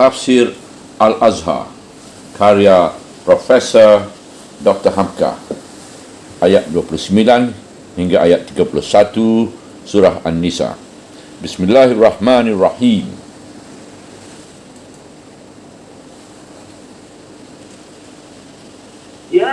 Tafsir Al-Azhar karya Profesor Dr. Hamka, ayat 29 hingga ayat 31 surah An-Nisa. Bismillahirrahmanirrahim. Ya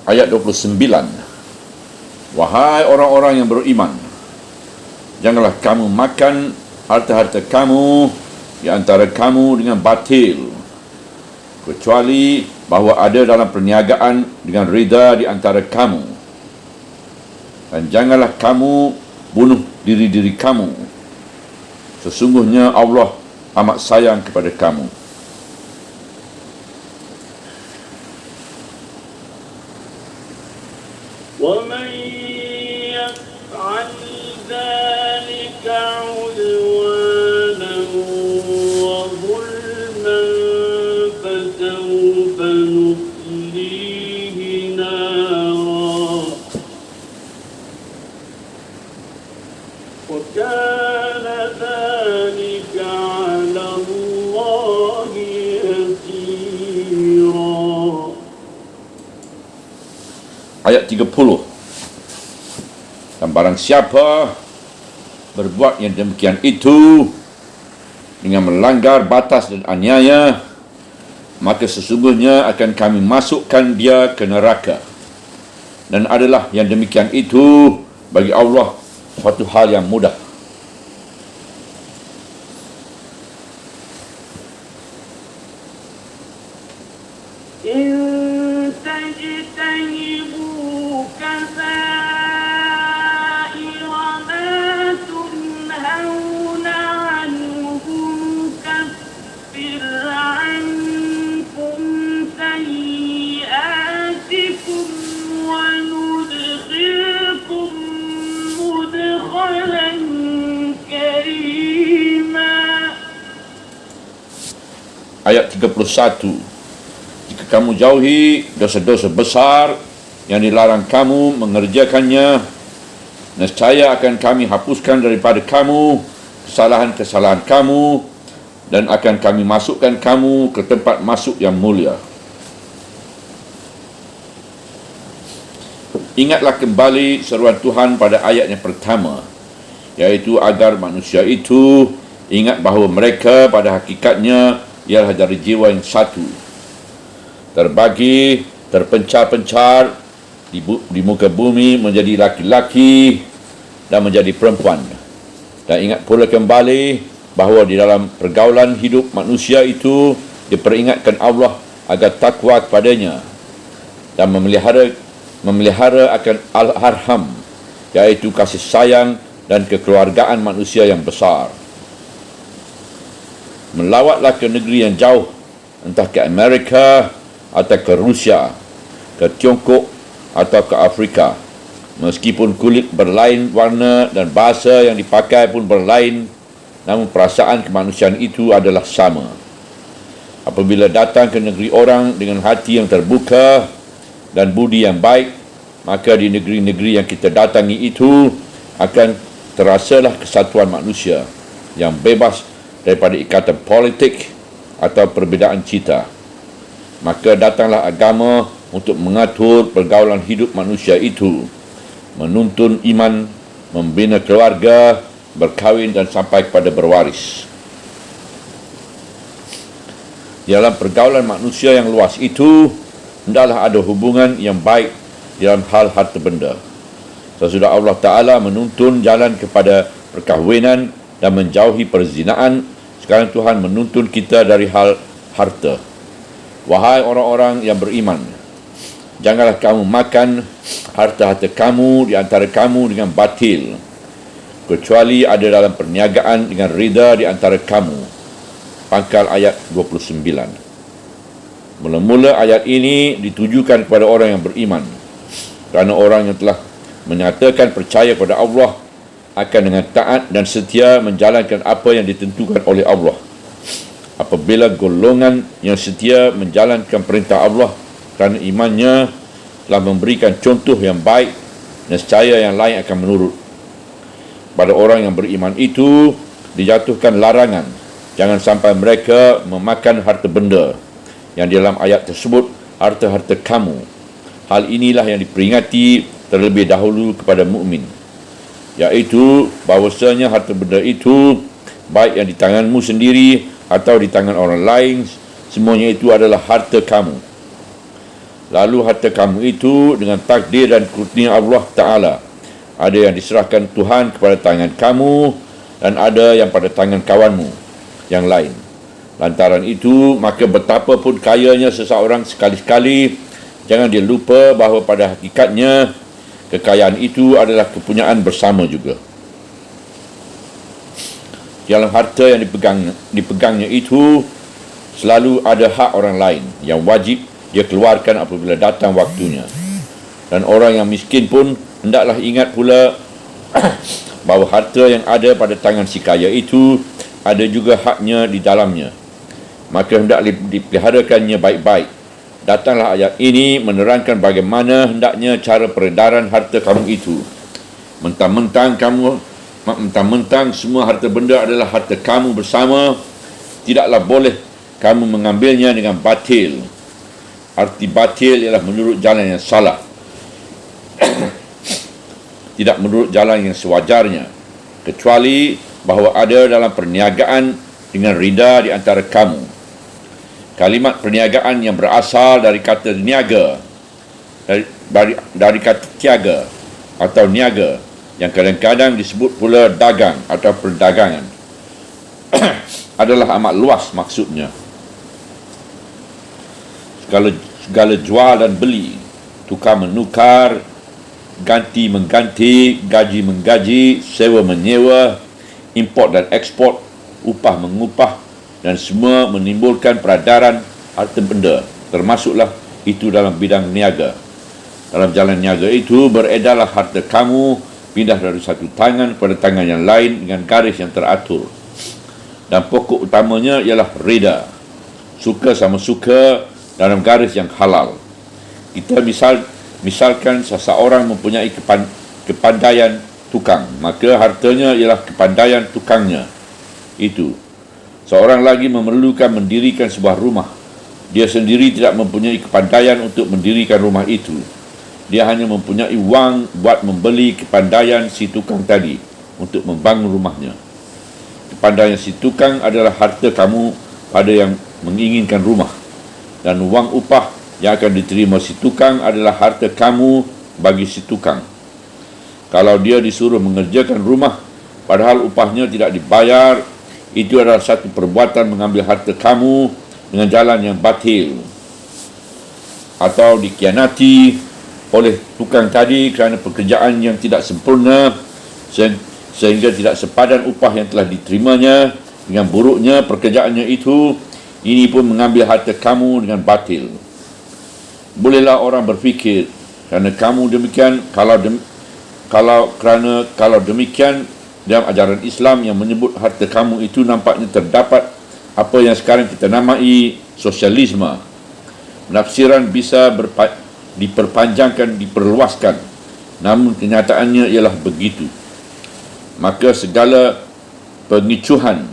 Ayat 29. Wahai orang-orang yang beriman, janganlah kamu makan harta-harta kamu di antara kamu dengan batil, kecuali bahawa ada dalam perniagaan dengan rida di antara kamu. Dan janganlah kamu bunuh diri-diri kamu. Sesungguhnya Allah amat sayang kepada kamu. وَمَنْ يَفْعَلْ ذَلِكَ عُدْوَانًا وَظُلْمًا فَسَوْفَ نُصْلِيهِ نَارًا وَكَانَ ذَلِكَ عَلَى اللَّهِ يَسِيرًا. Ayat 30. Dan barang siapa berbuat yang demikian itu dengan melanggar batas dan aniaya, maka sesungguhnya akan kami masukkan dia ke neraka. Dan adalah yang demikian itu bagi Allah suatu hal yang mudah. Ayat 31. Jika kamu jauhi dosa-dosa besar yang dilarang kamu mengerjakannya, nescaya akan kami hapuskan daripada kamu kesalahan-kesalahan kamu dan akan kami masukkan kamu ke tempat masuk yang mulia. Ingatlah kembali seruan Tuhan pada ayat yang pertama, iaitu agar manusia itu ingat bahawa mereka pada hakikatnya ialah dari jiwa yang satu, terbagi, terpencar-pencar di muka bumi menjadi laki-laki dan menjadi perempuan. Dan ingat pula kembali bahawa di dalam pergaulan hidup manusia itu diperingatkan Allah agar takwa kepadanya dan memelihara akan al-arham, iaitu kasih sayang dan kekeluargaan manusia yang besar. Melawatlah ke negeri yang jauh, entah ke Amerika atau ke Rusia, ke Tiongkok atau ke Afrika. Meskipun kulit berlain warna dan bahasa yang dipakai pun berlain, namun perasaan kemanusiaan itu adalah sama. Apabila datang ke negeri orang dengan hati yang terbuka dan budi yang baik, maka di negeri-negeri yang kita datangi itu akan terasalah kesatuan manusia yang bebas daripada ikatan politik atau perbezaan cita. Maka datanglah agama untuk mengatur pergaulan hidup manusia itu, menuntun iman, membina keluarga, berkahwin dan sampai kepada berwaris. Di dalam pergaulan manusia yang luas itu, hendaklah ada hubungan yang baik dalam hal harta benda. Sesudah Allah Ta'ala menuntun jalan kepada perkahwinan dan menjauhi perzinaan, sekarang Tuhan menuntun kita dari hal harta. Wahai orang-orang yang beriman, janganlah kamu makan harta-harta kamu di antara kamu dengan batil, kecuali ada dalam perniagaan dengan rida di antara kamu. Pangkal ayat 29. Mula-mula ayat ini ditujukan kepada orang yang beriman, kerana orang yang telah menyatakan percaya pada Allah akan dengan taat dan setia menjalankan apa yang ditentukan oleh Allah. Apabila golongan yang setia menjalankan perintah Allah kerana imannya telah memberikan contoh yang baik, nescaya yang lain akan menurut. Pada orang yang beriman itu dijatuhkan larangan, jangan sampai mereka memakan harta benda yang di dalam ayat tersebut harta-harta kamu. Hal inilah yang diperingati terlebih dahulu kepada mukmin, iaitu bahawasanya harta benda itu, baik yang di tanganmu sendiri atau di tangan orang lain, semuanya itu adalah harta kamu. Lalu harta kamu itu dengan takdir dan kurnia Allah Ta'ala, ada yang diserahkan Tuhan kepada tangan kamu dan ada yang pada tangan kawanmu yang lain. Lantaran itu, maka betapapun kayanya seseorang, sekali-sekali jangan dia lupa bahawa pada hakikatnya kekayaan itu adalah kepunyaan bersama juga. Dalam harta yang dipegangnya itu selalu ada hak orang lain yang wajib dia keluarkan apabila datang waktunya. Dan orang yang miskin pun hendaklah ingat pula bahawa harta yang ada pada tangan si kaya itu ada juga haknya di dalamnya. Maka hendak dipeliharakannya baik-baik. Datanglah ayat ini menerangkan bagaimana hendaknya cara peredaran harta kamu itu. Mentang-mentang semua harta benda adalah harta kamu bersama, tidaklah boleh kamu mengambilnya dengan batil. Arti batil ialah menurut jalan yang salah, tidak menurut jalan yang sewajarnya, kecuali bahawa ada dalam perniagaan dengan rida di antara kamu. Kalimat perniagaan yang berasal dari kata niaga, dari kata tiaga atau niaga, yang kadang-kadang disebut pula dagang atau perdagangan, adalah amat luas maksudnya. Segala jual dan beli, tukar menukar, ganti mengganti, gaji menggaji, sewa menyewa, import dan ekspor, upah mengupah, dan semua menimbulkan peredaran harta benda, termasuklah itu dalam bidang niaga. Dalam jalan niaga itu beredarlah harta kamu, pindah dari satu tangan kepada tangan yang lain dengan garis yang teratur. Dan pokok utamanya ialah reda, suka sama suka dalam garis yang halal. Kita misalkan seseorang mempunyai kepandaian tukang, maka hartanya ialah kepandaian tukangnya itu. Seorang lagi memerlukan mendirikan sebuah rumah. Dia sendiri tidak mempunyai kepandaian untuk mendirikan rumah itu. Dia hanya mempunyai wang buat membeli kepandaian si tukang tadi untuk membangun rumahnya. Kepandaian si tukang adalah harta kamu pada yang menginginkan rumah. Dan wang upah yang akan diterima si tukang adalah harta kamu bagi si tukang. Kalau dia disuruh mengerjakan rumah, padahal upahnya tidak dibayar, itu adalah satu perbuatan mengambil harta kamu dengan jalan yang batil, atau dikhianati oleh tukang tadi kerana pekerjaan yang tidak sempurna, sehingga tidak sepadan upah yang telah diterimanya dengan buruknya pekerjaannya itu. Ini pun mengambil harta kamu dengan batil. Bolehlah orang berfikir kerana kamu demikian, kalau demikian, dalam ajaran Islam yang menyebut harta kamu itu nampaknya terdapat apa yang sekarang kita namai sosialisme. Penafsiran bisa diperpanjangkan, diperluaskan, namun kenyataannya ialah begitu. Maka segala pengicuhan,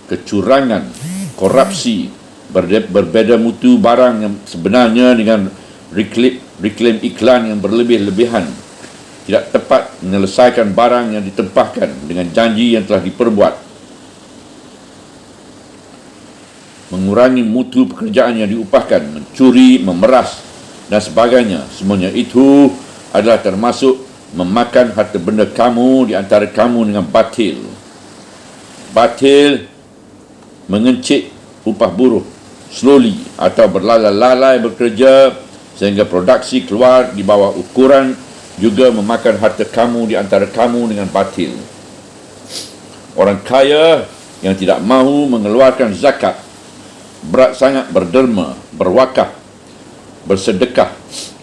kecurangan, korupsi, berbeza mutu barang yang sebenarnya dengan reklam iklan yang berlebih-lebihan, tidak tepat menyelesaikan barang yang ditempahkan dengan janji yang telah diperbuat, mengurangi mutu pekerjaan yang diupahkan, mencuri, memeras, dan sebagainya. Semuanya itu adalah termasuk memakan harta benda kamu di antara kamu dengan batil. Batil mengencit upah buruh slowly atau berlalai-lalai bekerja sehingga produksi keluar di bawah ukuran, juga memakan harta kamu di antara kamu dengan batil. Orang kaya yang tidak mahu mengeluarkan zakat, berat sangat berderma, berwakaf, bersedekah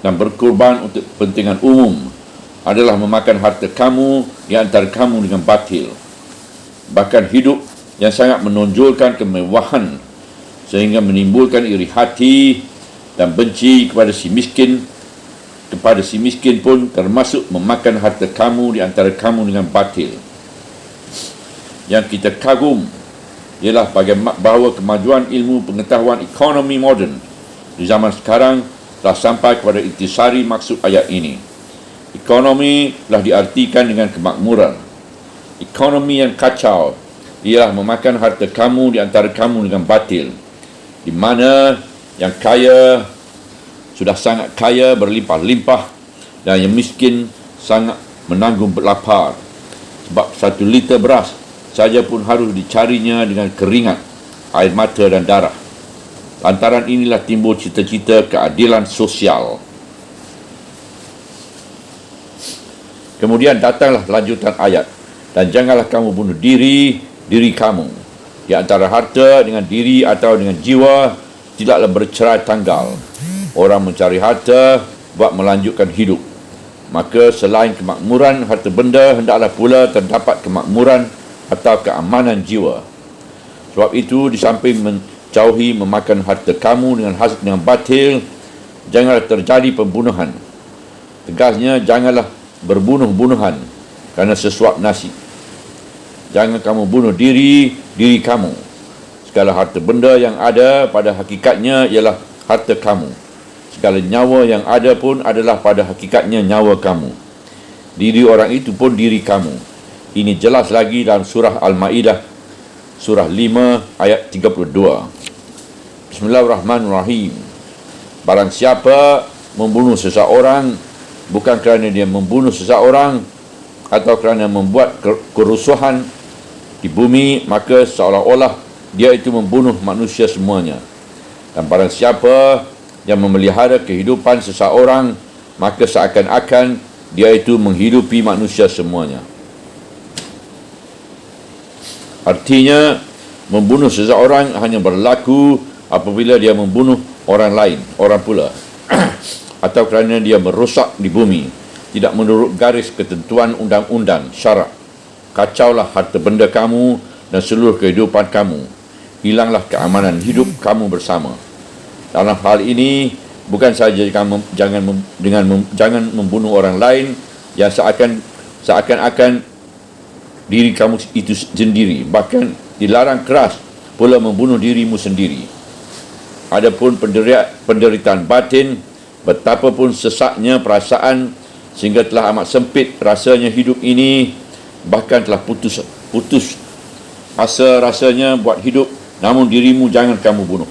dan berkorban untuk kepentingan umum adalah memakan harta kamu di antara kamu dengan batil. Bahkan hidup yang sangat menonjolkan kemewahan sehingga menimbulkan iri hati dan benci kepada si miskin pun termasuk memakan harta kamu di antara kamu dengan batil. Yang kita kagum ialah bahawa kemajuan ilmu pengetahuan ekonomi moden di zaman sekarang telah sampai kepada intisari maksud ayat ini. Ekonomi telah diartikan dengan kemakmuran. Ekonomi yang kacau ialah memakan harta kamu di antara kamu dengan batil, di mana yang kaya sudah sangat kaya berlimpah-limpah dan yang miskin sangat menanggung lapar. Sebab 1 liter beras saja pun harus dicarinya dengan keringat, air mata dan darah. Lantaran inilah timbul cita-cita keadilan sosial. Kemudian datanglah lanjutan ayat, dan janganlah kamu bunuh diri kamu. Di antara harta dengan diri atau dengan jiwa tidaklah bercerai tanggal. Orang mencari harta buat melanjutkan hidup. Maka selain kemakmuran harta benda, hendaklah pula terdapat kemakmuran atau keamanan jiwa. Sebab itu, di samping menjauhi memakan harta kamu dengan batil, janganlah terjadi pembunuhan. Tegasnya, janganlah berbunuh-bunuhan kerana sesuap nasi. Jangan kamu bunuh diri kamu. Segala harta benda yang ada pada hakikatnya ialah harta kamu. Segala nyawa yang ada pun adalah pada hakikatnya nyawa kamu. Diri orang itu pun diri kamu. Ini jelas lagi dalam surah Al-Ma'idah, surah 5 ayat 32. Bismillahirrahmanirrahim. Barang siapa membunuh seseorang bukan kerana dia membunuh seseorang atau kerana membuat kerusuhan di bumi, maka seolah-olah dia itu membunuh manusia semuanya. Dan barang siapa yang memelihara kehidupan seseorang, maka seakan-akan dia itu menghidupi manusia semuanya. Artinya, membunuh seseorang hanya berlaku apabila dia membunuh orang lain, orang pula, atau kerana dia merosak di bumi, tidak menurut garis ketentuan undang-undang, syarak. Kacaulah harta benda kamu dan seluruh kehidupan kamu. Hilanglah keamanan hidup kamu bersama. Dalam hal ini, bukan sahaja jangan membunuh orang lain yang seakan-akan diri kamu itu sendiri. Bahkan dilarang keras pula membunuh dirimu sendiri. Adapun penderitaan batin, betapapun sesaknya perasaan sehingga telah amat sempit rasanya hidup ini, bahkan telah putus asa rasanya buat hidup, namun dirimu jangan kamu bunuh.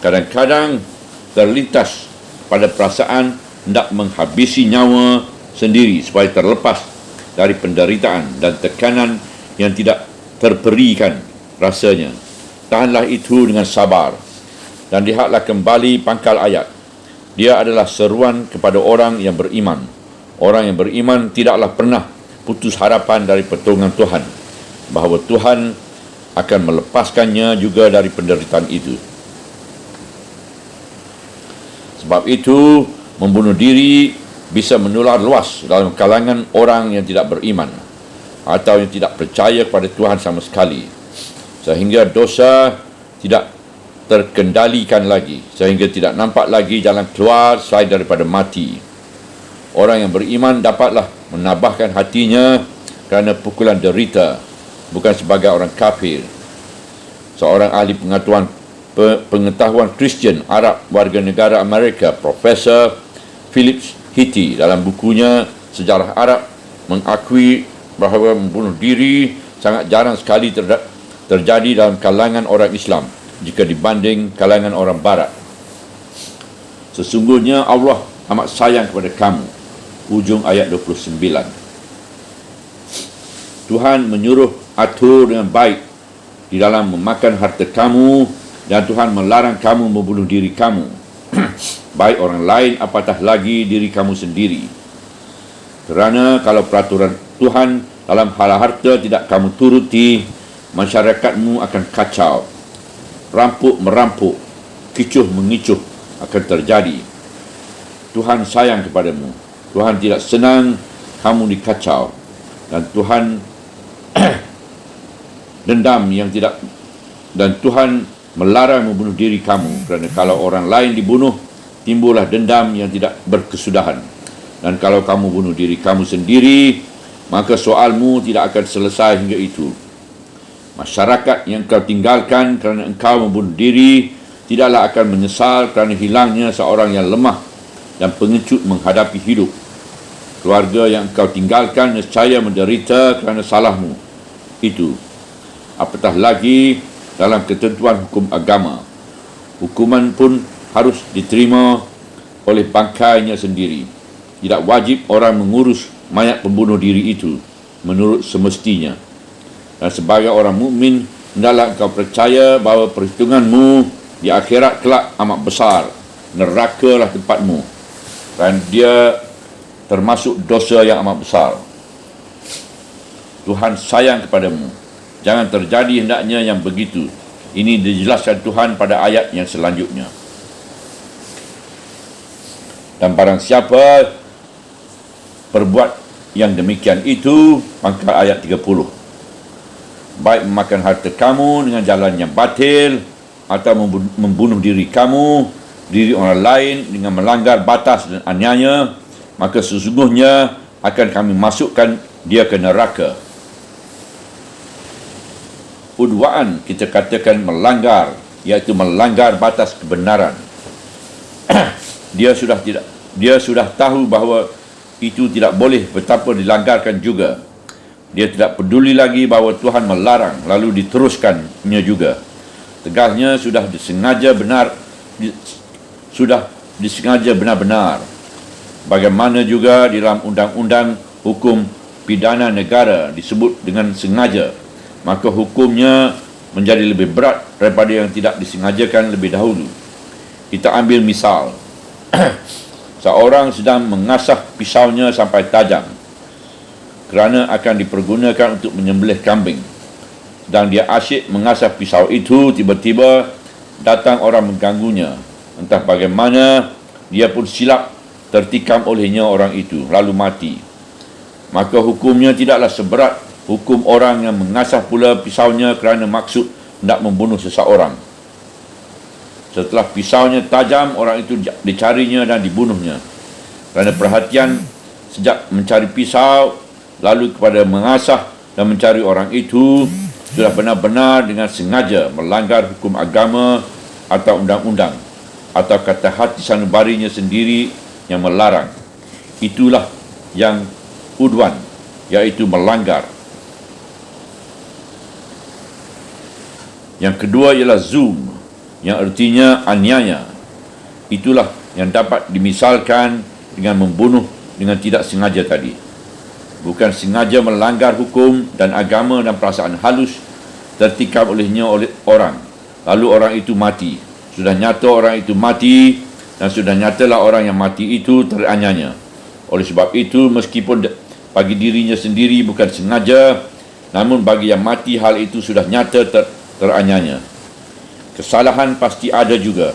Kadang-kadang terlintas pada perasaan hendak menghabisi nyawa sendiri supaya terlepas dari penderitaan dan tekanan yang tidak terperikan rasanya. Tahanlah itu dengan sabar dan lihatlah kembali pangkal ayat. Dia adalah seruan kepada orang yang beriman. Orang yang beriman tidaklah pernah putus harapan dari pertolongan Tuhan, bahawa Tuhan akan melepaskannya juga dari penderitaan itu. Sebab itu, membunuh diri bisa menular luas dalam kalangan orang yang tidak beriman atau yang tidak percaya kepada Tuhan sama sekali, sehingga dosa tidak terkendalikan lagi, sehingga tidak nampak lagi jalan keluar selain daripada mati. Orang yang beriman dapatlah menabahkan hatinya kerana pukulan derita, bukan sebagai orang kafir. Seorang ahli pengetahuan Kristian Arab warga negara Amerika, Profesor Philip Hitti, dalam bukunya Sejarah Arab, mengakui bahawa membunuh diri sangat jarang sekali terjadi dalam kalangan orang Islam jika dibanding kalangan orang Barat. Sesungguhnya Allah amat sayang kepada kamu. Ujung ayat 29. Tuhan menyuruh atur dengan baik di dalam memakan harta kamu, dan Tuhan melarang kamu membunuh diri kamu, baik orang lain apatah lagi diri kamu sendiri. Kerana kalau peraturan Tuhan dalam hal harta tidak kamu turuti, masyarakatmu akan kacau. Rampuk merampuk, kicuh mengicuh akan terjadi. Tuhan sayang kepadamu. Tuhan tidak senang kamu dikacau. Dan Tuhan dendam yang tidak, dan Tuhan melarang membunuh diri kamu, kerana kalau orang lain dibunuh, timbullah dendam yang tidak berkesudahan. Dan kalau kamu bunuh diri kamu sendiri, maka soalmu tidak akan selesai hingga itu. Masyarakat yang kau tinggalkan kerana engkau membunuh diri tidaklah akan menyesal kerana hilangnya seorang yang lemah dan pengecut menghadapi hidup. Keluarga yang engkau tinggalkan nescaya menderita kerana salahmu itu. Apatah lagi dalam ketentuan hukum agama. Hukuman pun harus diterima oleh bangkainya sendiri. Tidak wajib orang mengurus mayat pembunuh diri itu menurut semestinya. Dan sebagai orang mukmin, hendaklah engkau percaya bahawa perhitunganmu di akhirat kelak amat besar. Nerakalah tempatmu, dan dia termasuk dosa yang amat besar. Tuhan sayang kepadamu. Jangan terjadi hendaknya yang begitu. Ini dijelaskan Tuhan pada ayat yang selanjutnya. Dan barang siapa perbuat yang demikian itu, pangkal ayat 30, baik memakan harta kamu dengan jalan yang batil, atau membunuh diri kamu, diri orang lain dengan melanggar batas dan aniaya, maka sesungguhnya akan kami masukkan dia ke neraka. Udwaan kita katakan melanggar, iaitu melanggar batas kebenaran. Dia sudah tahu bahawa itu tidak boleh, betapa dilanggarkan juga. Dia tidak peduli lagi bahawa Tuhan melarang, lalu diteruskannya juga. Tegasnya sudah disengaja benar-benar. Bagaimana juga di dalam undang-undang hukum pidana negara disebut dengan sengaja, maka hukumnya menjadi lebih berat daripada yang tidak disengajakan lebih dahulu. Kita ambil misal. Seorang sedang mengasah pisaunya sampai tajam kerana akan dipergunakan untuk menyembelih kambing. Sedang dia asyik mengasah pisau itu, tiba-tiba datang orang mengganggunya. Entah bagaimana, dia pun silap tertikam olehnya orang itu, lalu mati. Maka hukumnya tidaklah seberat hukum orang yang mengasah pula pisaunya kerana maksud hendak membunuh seseorang. Setelah pisaunya tajam, orang itu dicarinya dan dibunuhnya. Kerana perhatian sejak mencari pisau, lalu kepada mengasah dan mencari orang itu, sudah benar-benar dengan sengaja melanggar hukum agama atau undang-undang, atau kata hati sanubarinya sendiri yang melarang. Itulah yang udwan, iaitu melanggar. Yang kedua ialah zulm, yang artinya aniaya. Itulah yang dapat dimisalkan dengan membunuh dengan tidak sengaja tadi. Bukan sengaja melanggar hukum dan agama dan perasaan halus, tertikam olehnya oleh orang, lalu orang itu mati. Sudah nyata orang itu mati, dan sudah nyatalah orang yang mati itu teraniaya. Oleh sebab itu, meskipun bagi dirinya sendiri bukan sengaja, namun bagi yang mati hal itu sudah nyata teraniaya. Kesalahan pasti ada juga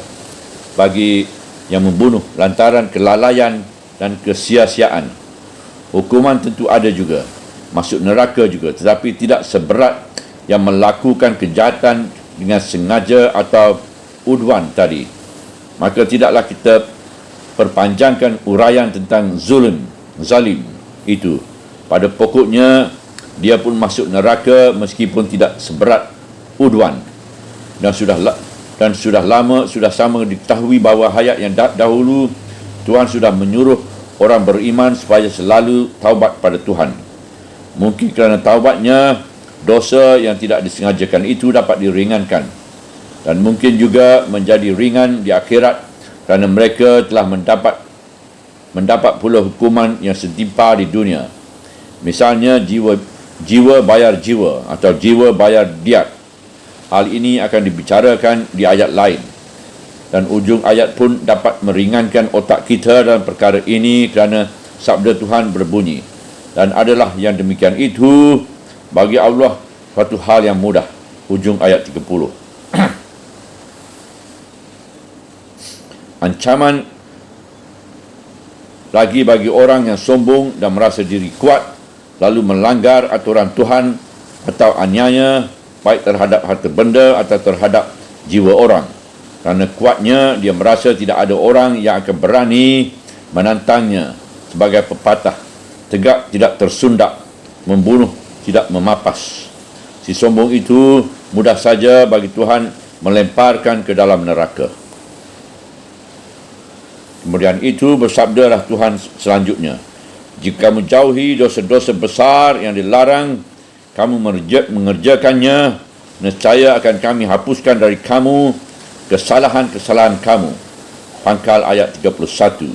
bagi yang membunuh lantaran kelalaian dan kesia-siaan. Hukuman tentu ada juga, masuk neraka juga, tetapi tidak seberat yang melakukan kejahatan dengan sengaja atau udwan tadi. Maka tidaklah kita perpanjangkan uraian tentang zalim itu. Pada pokoknya, dia pun masuk neraka meskipun tidak seberat udwan. Dan sudah sama diketahui bahawa hayat yang dahulu Tuhan sudah menyuruh orang beriman supaya selalu taubat pada Tuhan. Mungkin kerana taubatnya, dosa yang tidak disengajakan itu dapat diringankan. Dan mungkin juga menjadi ringan di akhirat kerana mereka telah mendapat pula hukuman yang setimpal di dunia. Misalnya jiwa bayar jiwa atau jiwa bayar diat. Hal ini akan dibicarakan di ayat lain. Dan ujung ayat pun dapat meringankan otak kita dalam perkara ini kerana sabda Tuhan berbunyi, dan adalah yang demikian itu bagi Allah suatu hal yang mudah. Ujung ayat 30. Ancaman lagi bagi orang yang sombong dan merasa diri kuat lalu melanggar aturan Tuhan atau aniaya baik terhadap harta benda atau terhadap jiwa orang. Kerana kuatnya dia merasa tidak ada orang yang akan berani menantangnya. Sebagai pepatah, tegak tidak tersundak, membunuh tidak memapas. Si sombong itu mudah saja bagi Tuhan melemparkan ke dalam neraka. Kemudian itu bersabdalah Tuhan selanjutnya, jika kamu jauhi dosa-dosa besar yang dilarang, kamu mengerjakannya, nescaya akan kami hapuskan dari kamu kesalahan-kesalahan kamu. Pangkal ayat 31.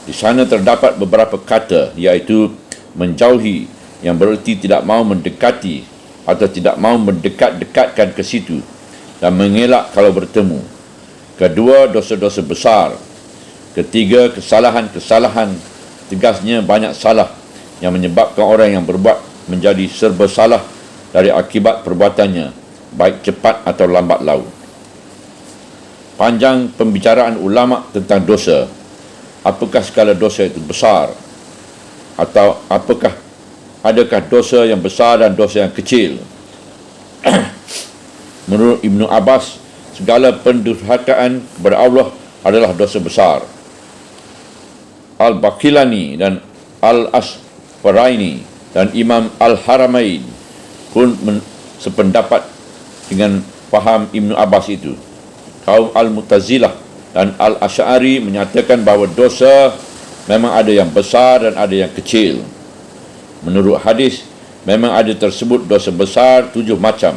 Di sana terdapat beberapa kata, iaitu menjauhi, yang bererti tidak mahu mendekati atau tidak mahu mendekat-dekatkan ke situ, dan mengelak kalau bertemu. Kedua, dosa-dosa besar. Ketiga, kesalahan-kesalahan, tegasnya banyak salah yang menyebabkan orang yang berbuat menjadi serba salah dari akibat perbuatannya, baik cepat atau lambat laun. Panjang pembicaraan ulama tentang dosa. Apakah skala dosa itu besar? Atau adakah dosa yang besar dan dosa yang kecil? Menurut Ibnu Abbas, segala pendurhakaan kepada Allah adalah dosa besar. Al-Baqilani dan Al-Asfaraini dan Imam Al-Haramain pun sependapat dengan faham Ibnu Abbas itu. Kaum Al-Mu'tazilah dan Al-Asy'ari menyatakan bahawa dosa memang ada yang besar dan ada yang kecil. Menurut hadis, memang ada tersebut dosa besar 7 macam.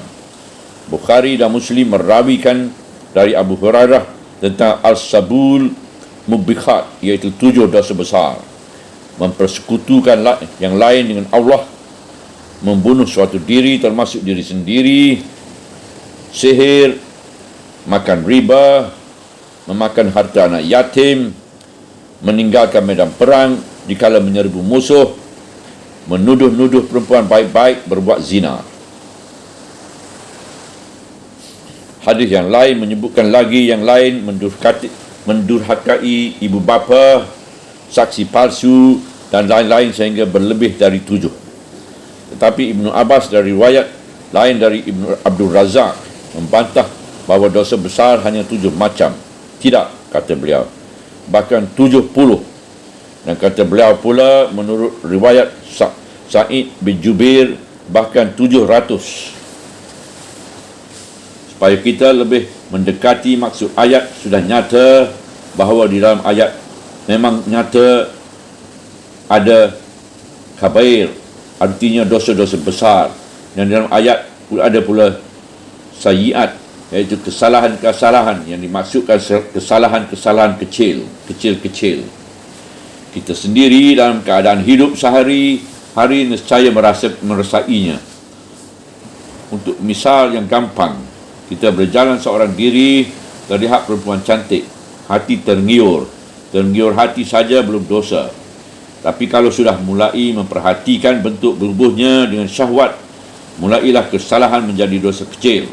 Bukhari dan Muslim merawikan dari Abu Hurairah tentang Al-Sabul Mubikhat, iaitu 7 dosa besar. Mempersekutukan yang lain dengan Allah, membunuh suatu diri termasuk diri sendiri, sihir, makan riba, memakan harta anak yatim, meninggalkan medan perang dikala menyerbu musuh, menuduh-nuduh perempuan baik-baik berbuat zina. Hadis yang lain menyebutkan lagi yang lain, mendurhakai ibu bapa, saksi palsu dan lain-lain sehingga berlebih dari 7. Tetapi Ibnu Abbas dari riwayat lain dari Ibnu Abdul Razak membantah bahawa dosa besar hanya 7 macam. Tidak, kata beliau, bahkan 70. Dan kata beliau pula, menurut riwayat Sa'id bin Jubair, bahkan 700. Supaya kita lebih mendekati maksud ayat, sudah nyata bahawa di dalam ayat memang nyata ada kabair, artinya dosa-dosa besar. Dan dalam ayat ada pula sayyiat, iaitu kesalahan-kesalahan yang dimaksudkan kesalahan-kesalahan kecil-kecil. Kita sendiri dalam keadaan hidup sehari-hari nescaya merasainya. Untuk misal yang gampang, kita berjalan seorang diri, terlihat perempuan cantik, hati tergiur hati saja belum dosa. Tapi kalau sudah mulai memperhatikan bentuk tubuhnya dengan syahwat, mulailah kesalahan menjadi dosa kecil.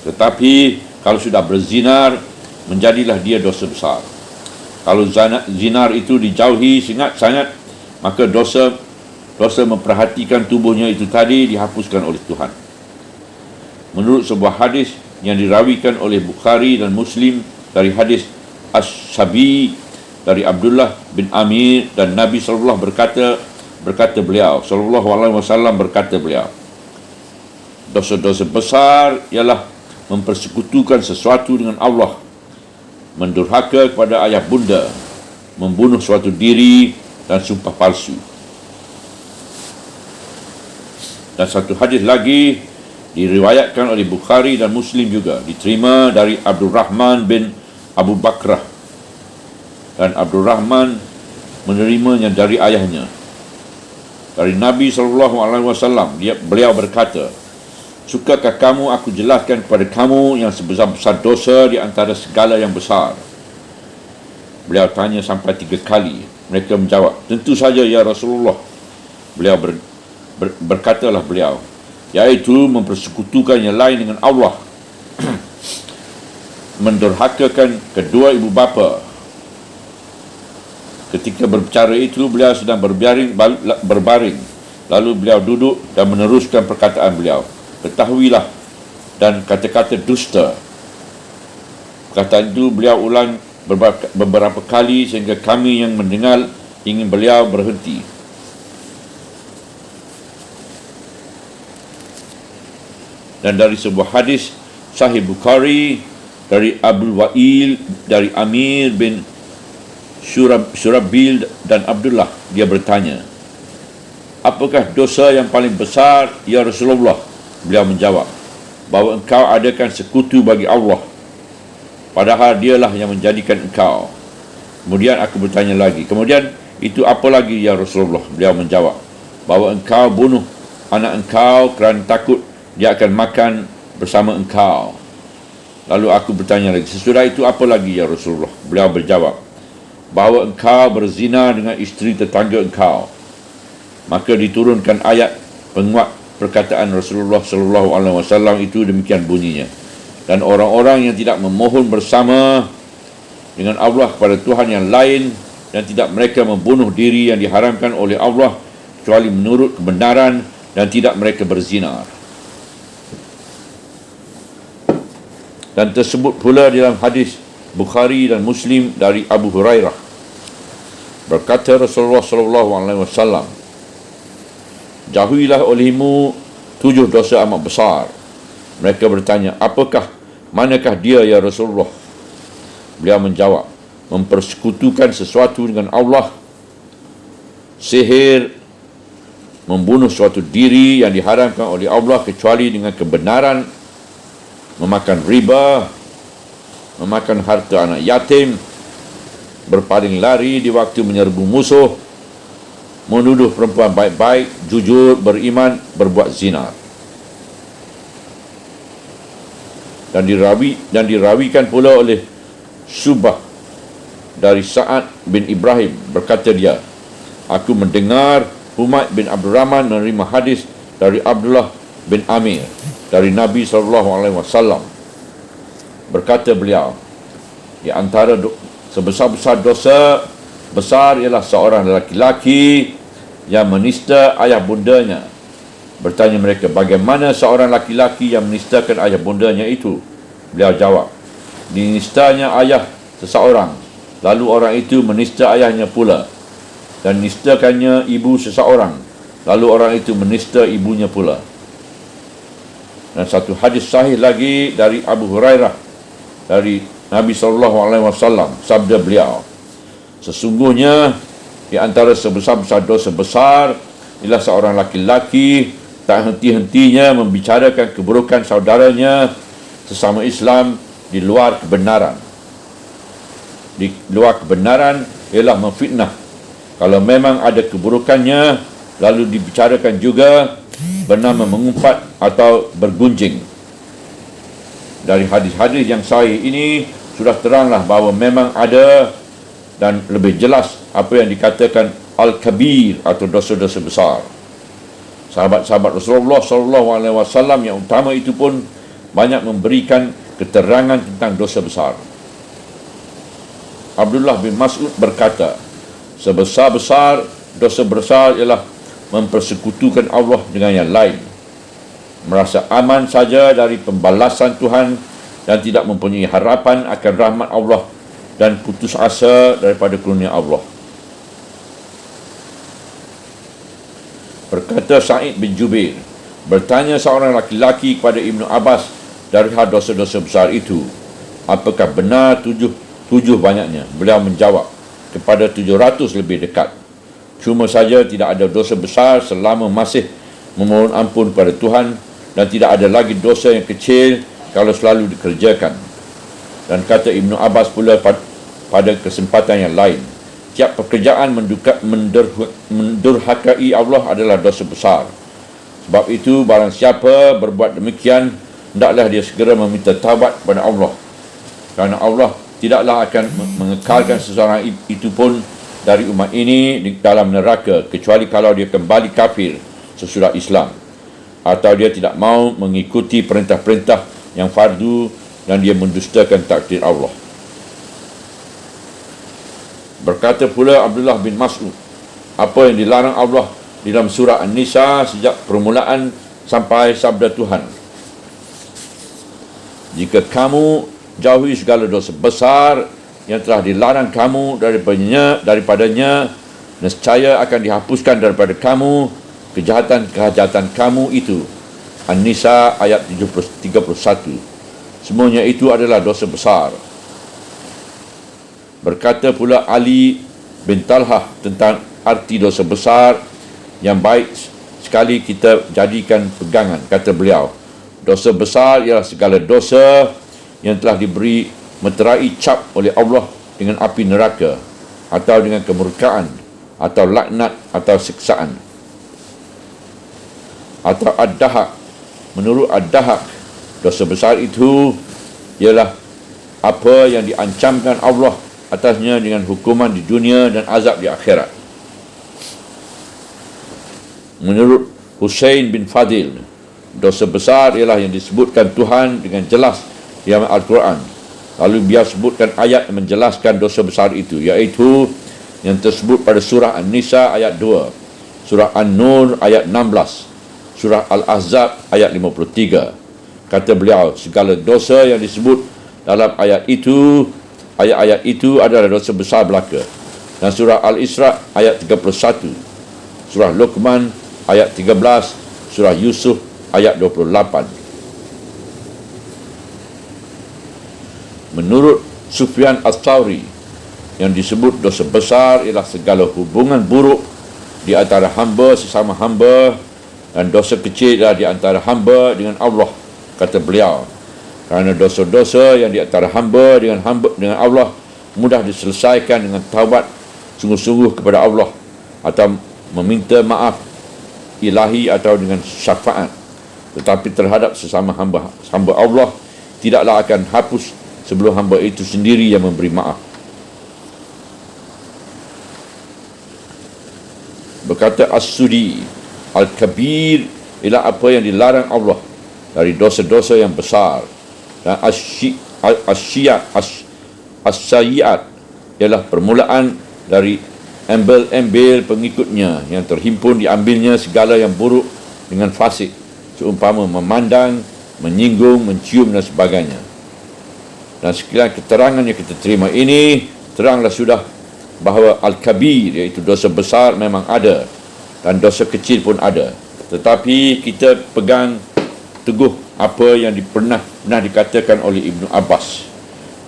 Tetapi kalau sudah berzinar, menjadilah dia dosa besar. Kalau zinar itu dijauhi sangat, maka dosa memperhatikan tubuhnya itu tadi dihapuskan oleh Tuhan. Menurut sebuah hadis yang dirawikan oleh Bukhari dan Muslim dari hadis As-Sabi dari Abdullah bin Amir, dan Nabi sallallahu berkata beliau, dosa-dosa besar ialah mempersekutukan sesuatu dengan Allah, mendurhaka kepada ayah bunda, membunuh suatu diri, dan sumpah palsu. Dan satu hadis lagi diriwayatkan oleh Bukhari dan Muslim juga, diterima dari Abdul Rahman bin Abu Bakrah dan Abdul Rahman menerimanya dari ayahnya. Dari Nabi SAW, beliau berkata, sukakah kamu aku jelaskan kepada kamu yang sebesar-besar dosa di antara segala yang besar? Beliau tanya sampai 3 kali. Mereka menjawab, tentu saja ya Rasulullah. Beliau berkatalah beliau, yaitu mempersekutukan yang lain dengan Allah, mendurhakakan kedua ibu bapa. Ketika berbicara itu, beliau sedang berbaring. Lalu beliau duduk dan meneruskan perkataan beliau. Ketahuilah dan kata-kata dusta. Perkataan itu beliau ulang beberapa kali sehingga kami yang mendengar ingin beliau berhenti. Dan dari sebuah hadis Sahih Bukhari dari Abdul Wa'il dari Amir bin Syurabil dan Abdullah, dia bertanya, apakah dosa yang paling besar ya Rasulullah? Beliau menjawab, bahawa engkau adakan sekutu bagi Allah, padahal dialah yang menjadikan engkau. Kemudian aku bertanya lagi, kemudian itu apa lagi ya Rasulullah? Beliau menjawab, bahawa engkau bunuh anak engkau kerana takut dia akan makan bersama engkau. Lalu aku bertanya lagi, sesudah itu apa lagi ya Rasulullah? Beliau berjawab, bahawa engkau berzina dengan isteri tetangga engkau. Maka diturunkan ayat penguat perkataan Rasulullah SAW itu, demikian bunyinya, dan orang-orang yang tidak memohon bersama dengan Allah kepada Tuhan yang lain, dan tidak mereka membunuh diri yang diharamkan oleh Allah kecuali menurut kebenaran, dan tidak mereka berzina. Dan tersebut pula dalam hadis Bukhari dan Muslim dari Abu Hurairah. Berkata Rasulullah SAW, jauhilah olehmu 7 dosa amat besar. Mereka bertanya, manakah dia ya Rasulullah? Beliau menjawab, mempersekutukan sesuatu dengan Allah, sihir, membunuh suatu diri yang diharamkan oleh Allah kecuali dengan kebenaran, memakan riba, memakan harta anak yatim, berpaling lari di waktu menyerbu musuh, menuduh perempuan baik-baik, jujur, beriman, berbuat zina. Dan dirawikan pula oleh Subah dari Sa'ad bin Ibrahim, berkata dia, aku mendengar Humaid bin Abdurrahman menerima hadis dari Abdullah bin Amir dari Nabi SAW. Berkata beliau, di antara sebesar-besar dosa besar ialah seorang lelaki-lelaki yang menista ayah bundanya. Bertanya mereka, bagaimana seorang lelaki-lelaki yang menistakan ayah bundanya itu? Beliau jawab, dinistanya ayah seseorang, lalu orang itu menista ayahnya pula, dan nistakannya ibu seseorang, lalu orang itu menista ibunya pula. Dan satu hadis sahih lagi dari Abu Hurairah dari Nabi SAW, sabda beliau, sesungguhnya di antara sebesar-besar dosa besar ialah seorang laki-laki tak henti-hentinya membicarakan keburukan saudaranya sesama Islam di luar kebenaran. Di luar kebenaran ialah memfitnah. Kalau memang ada keburukannya, lalu dibicarakan juga bernama mengumpat atau bergunjing. Dari hadis-hadis yang sahih ini sudah teranglah bahawa memang ada dan lebih jelas apa yang dikatakan Al-Kabir atau dosa-dosa besar. Sahabat-sahabat Rasulullah SAW yang utama itu pun banyak memberikan keterangan tentang dosa besar. Abdullah bin Mas'ud berkata, sebesar-besar dosa besar ialah mempersekutukan Allah dengan yang lain, merasa aman saja dari pembalasan Tuhan, dan tidak mempunyai harapan akan rahmat Allah, dan putus asa daripada karunia Allah. Berkata Sa'id bin Jubair, bertanya seorang laki-laki kepada Ibnu Abbas dari hal dosa-dosa besar itu, apakah benar 7 banyaknya? Beliau menjawab, kepada 700 lebih dekat. Cuma saja tidak ada dosa besar selama masih memohon ampun kepada Tuhan, dan tidak ada lagi dosa yang kecil kalau selalu dikerjakan. Dan kata Ibnu Abbas pula pada kesempatan yang lain, tiap pekerjaan mendurhakai Allah adalah dosa besar. Sebab itu barang siapa berbuat demikian, hendaklah dia segera meminta taubat kepada Allah. Kerana Allah tidaklah akan mengekalkan seseorang itu pun dari umat ini di dalam neraka, kecuali kalau dia kembali kafir sesudah Islam, atau dia tidak mau mengikuti perintah-perintah yang fardu dan dia mendustakan takdir Allah. Berkata pula Abdullah bin Mas'ud, apa yang dilarang Allah di dalam surah An-Nisa sejak permulaan sampai sabda Tuhan, jika kamu jauhi segala dosa besar yang telah dilarang kamu daripadanya, nescaya akan dihapuskan daripada kamu kejahatan-kejahatan kamu itu. An-Nisa ayat 31. Semuanya itu adalah dosa besar. Berkata pula Ali bin Talhah tentang arti dosa besar yang baik sekali kita jadikan pegangan. Kata beliau, dosa besar ialah segala dosa yang telah diberi meterai cap oleh Allah dengan api neraka, atau dengan kemurkaan, atau laknat, atau siksaan. Atau ad-dahak. Menurut ad-dahak, dosa besar itu ialah apa yang diancamkan Allah atasnya dengan hukuman di dunia dan azab di akhirat. Menurut Husain bin Fadil, dosa besar ialah yang disebutkan Tuhan dengan jelas di dalam Al-Quran. Lalu dia sebutkan ayat yang menjelaskan dosa besar itu, iaitu yang tersebut pada surah An-Nisa ayat 2, surah An-Nur ayat 16, surah Al-Ahzab ayat 53. Kata beliau, segala dosa yang disebut dalam ayat-ayat itu adalah dosa besar belaka. Dan surah Al-Isra ayat 31, surah Luqman ayat 13, surah Yusuf ayat 28. Menurut Sufyan Ats-Tsauri, yang disebut dosa besar ialah segala hubungan buruk di antara hamba sesama hamba, dan dosa kecil adalah di antara hamba dengan Allah. Kata beliau, kerana dosa-dosa yang di antara hamba dengan Allah mudah diselesaikan dengan taubat sungguh-sungguh kepada Allah, atau meminta maaf ilahi, atau dengan syafaat. Tetapi terhadap sesama hamba Allah tidaklah akan hapus sebelum hamba itu sendiri yang memberi maaf. Berkata As-Sudi, Al-Kabir ialah apa yang dilarang Allah dari dosa-dosa yang besar, dan as-sayyiat ialah permulaan dari embel-embel pengikutnya yang terhimpun diambilnya segala yang buruk dengan fasik, seumpama memandang, menyinggung, mencium dan sebagainya. Dan sekalian keterangan yang kita terima ini, teranglah sudah bahawa Al-Kabir, iaitu dosa besar, memang ada, dan dosa kecil pun ada. Tetapi kita pegang teguh apa yang pernah dikatakan oleh Ibnu Abbas.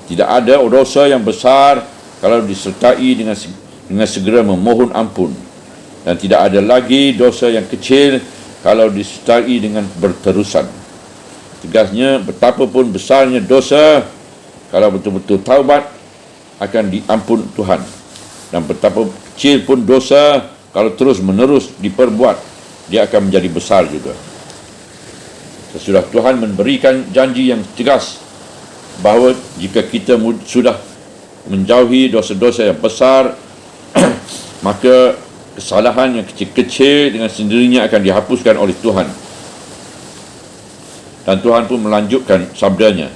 Tidak ada dosa yang besar kalau disertai dengan segera memohon ampun, dan tidak ada lagi dosa yang kecil kalau disertai dengan berterusan. Tegasnya, betapapun besarnya dosa, kalau betul-betul taubat akan diampun Tuhan, dan betapa kecil pun dosa, kalau terus menerus diperbuat, dia akan menjadi besar juga. Sesudah Tuhan memberikan janji yang tegas bahawa jika kita sudah menjauhi dosa-dosa yang besar, maka kesalahan yang kecil-kecil dengan sendirinya akan dihapuskan oleh Tuhan. Dan Tuhan pun melanjutkan sabdanya,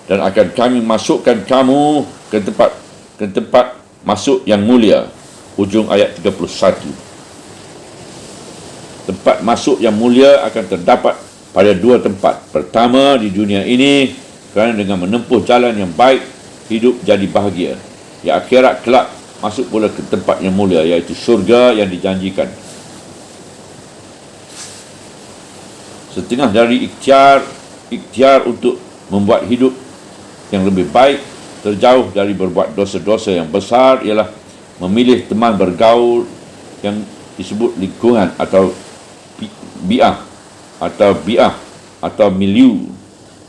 dan akan kami masukkan kamu ke tempat masuk yang mulia. Hujung ayat 31. Tempat masuk yang mulia akan terdapat pada dua tempat. Pertama, di dunia ini, kerana dengan menempuh jalan yang baik, hidup jadi bahagia. Di akhirat kelak, masuk pula ke tempat yang mulia, iaitu syurga yang dijanjikan. Setengah dari ikhtiar untuk membuat hidup yang lebih baik, terjauh dari berbuat dosa-dosa yang besar, ialah memilih teman bergaul yang disebut lingkungan atau bi'ah atau milieu.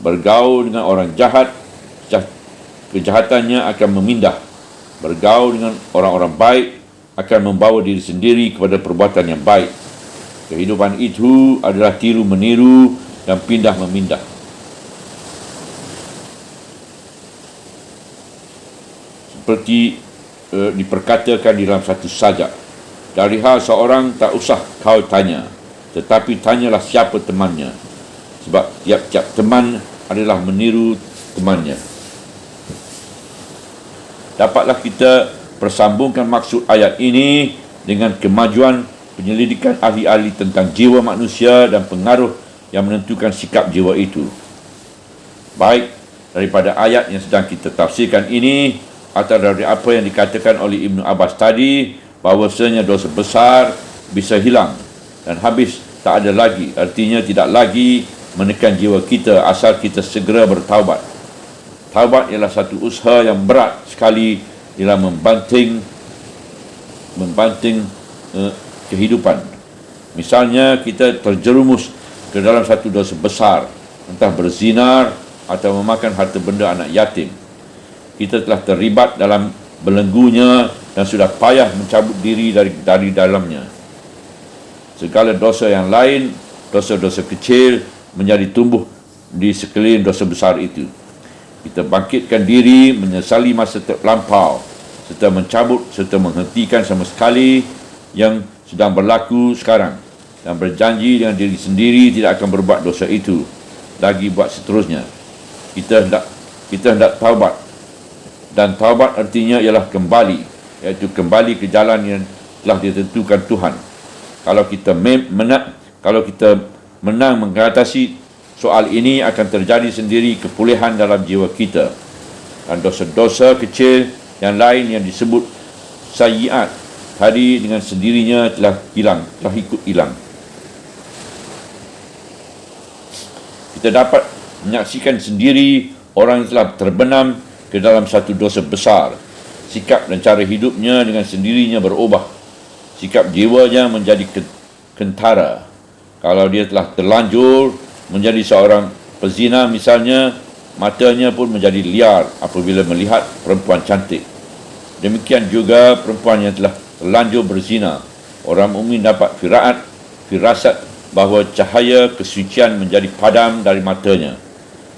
Bergaul dengan orang jahat kejahatannya akan memindah. Bergaul dengan orang-orang baik akan membawa diri sendiri kepada perbuatan yang baik. Kehidupan itu adalah tiru-meniru dan pindah-memindah. Seperti diperkatakan di dalam satu sajak, dari hal seorang tak usah kau tanya, tetapi tanyalah siapa temannya, sebab tiap-tiap teman adalah meniru temannya. Dapatlah kita persambungkan maksud ayat ini dengan kemajuan penyelidikan ahli-ahli tentang jiwa manusia dan pengaruh yang menentukan sikap jiwa itu. Baik daripada ayat yang sedang kita tafsirkan ini atau dari apa yang dikatakan oleh Ibnu Abbas tadi, bahawasanya dosa besar bisa hilang dan habis, tak ada lagi, artinya tidak lagi menekan jiwa kita asal kita segera bertaubat. Taubat ialah satu usaha yang berat sekali dalam membanting kehidupan. Misalnya kita terjerumus ke dalam satu dosa besar, entah berzinar atau memakan harta benda anak yatim. Kita telah terlibat dalam belenggunya dan sudah payah mencabut diri dari dalamnya. Segala dosa yang lain, dosa-dosa kecil, menjadi tumbuh di sekeliling dosa besar itu. Kita bangkitkan diri, menyesali masa terlampau, serta mencabut serta menghentikan sama sekali yang sedang berlaku sekarang, dan berjanji dengan diri sendiri tidak akan berbuat dosa itu lagi buat seterusnya. Kita hendak taubat, dan taubat artinya ialah kembali, iaitu kembali ke jalan yang telah ditentukan Tuhan. Kalau kita menang mengatasi soal ini, akan terjadi sendiri kepulihan dalam jiwa kita, dan dosa-dosa kecil yang lain yang disebut sayyiat tadi dengan sendirinya telah ikut hilang. Kita dapat menyaksikan sendiri orang yang telah terbenam ke dalam satu dosa besar. Sikap dan cara hidupnya dengan sendirinya berubah. Sikap jiwanya menjadi kentara. Kalau dia telah terlanjur menjadi seorang pezina misalnya, matanya pun menjadi liar apabila melihat perempuan cantik. Demikian juga perempuan yang telah terlanjur berzina. Orang mukmin dapat firasat bahawa cahaya kesucian menjadi padam dari matanya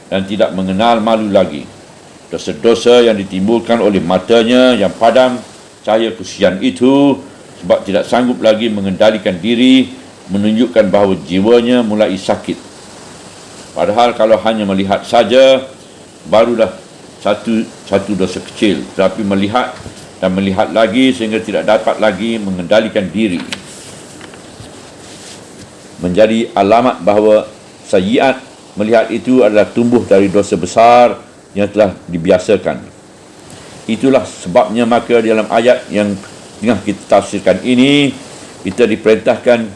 dan tidak mengenal malu lagi. Dosa-dosa yang ditimbulkan oleh matanya yang padam cahaya kesucian itu, sebab tidak sanggup lagi mengendalikan diri, menunjukkan bahawa jiwanya mulai sakit. Padahal kalau hanya melihat saja, barulah satu dosa kecil. Tetapi melihat dan melihat lagi sehingga tidak dapat lagi mengendalikan diri, menjadi alamat bahawa sayyiat melihat itu adalah tumbuh dari dosa besar yang telah dibiasakan. Itulah sebabnya maka dalam ayat yang tengah kita tafsirkan ini, kita diperintahkan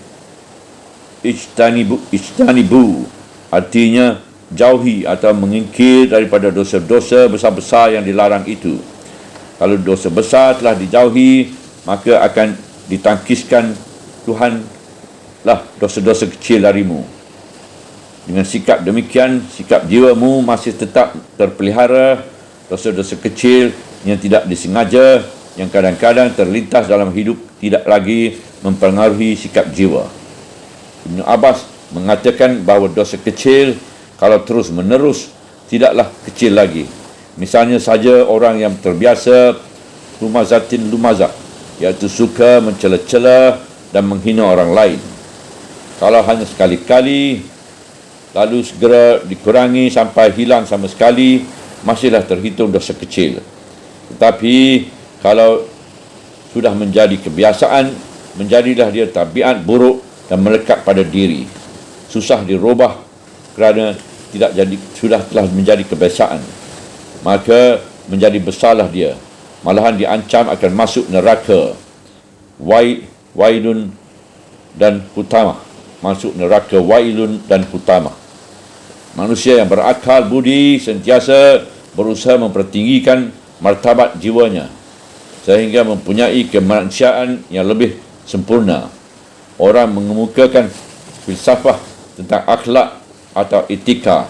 ijtanibu, artinya jauhi atau mengingkir daripada dosa-dosa besar-besar yang dilarang itu. Kalau dosa besar telah dijauhi, maka akan ditangkiskan Tuhan lah dosa-dosa kecil darimu. Dengan sikap demikian, sikap jiwamu masih tetap terpelihara dosa-dosa kecil yang tidak disengaja, yang kadang-kadang terlintas dalam hidup, tidak lagi mempengaruhi sikap jiwa. Ibnu Abbas mengatakan bahawa dosa kecil kalau terus menerus tidaklah kecil lagi. Misalnya saja orang yang terbiasa lumazah, iaitu suka mencela-cela dan menghina orang lain. Kalau hanya sekali-kali lalu segera dikurangi sampai hilang sama sekali, masihlah terhitung dosa kecil. Tetapi kalau sudah menjadi kebiasaan, menjadilah dia tabiat buruk dan melekat pada diri. Susah dirubah kerana telah menjadi kebiasaan. Maka menjadi besarlah dia. Malahan diancam akan masuk neraka. Wailun dan hutamah. Masuk neraka wailun dan hutamah. Manusia yang berakal budi sentiasa berusaha mempertinggikan martabat jiwanya sehingga mempunyai kemanusiaan yang lebih sempurna. Orang mengemukakan filsafah tentang akhlak atau etika.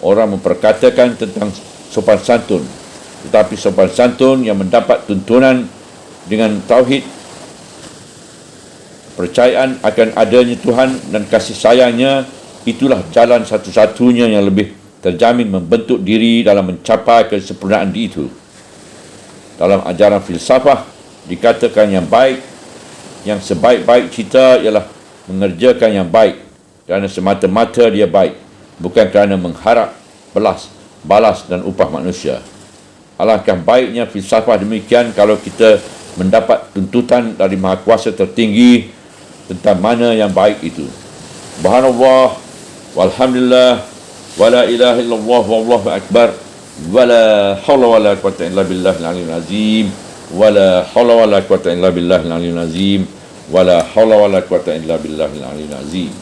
Orang memperkatakan tentang sopan santun. tetapi sopan santun yang mendapat tuntunan dengan tauhid, percayaan akan adanya Tuhan dan kasih sayangnya, itulah jalan satu-satunya yang lebih terjamin membentuk diri dalam mencapai kesempurnaan itu. Dalam ajaran filsafah dikatakan yang baik, yang sebaik-baik cita ialah mengerjakan yang baik kerana semata-mata dia baik, bukan kerana mengharap balas dan upah manusia. Alangkah baiknya filsafah demikian kalau kita mendapat tuntutan dari Maha Kuasa tertinggi tentang mana yang baik itu. Subhanallah, walhamdulillah, wala ilaha illallah, wallahu akbar, wala hawla wala quwwata illa billahil aliyyil azim, wala hawla wala quwwata illa billahil aliyyil azim, wala hawla wala quwwata illa billahil aliyyil azim.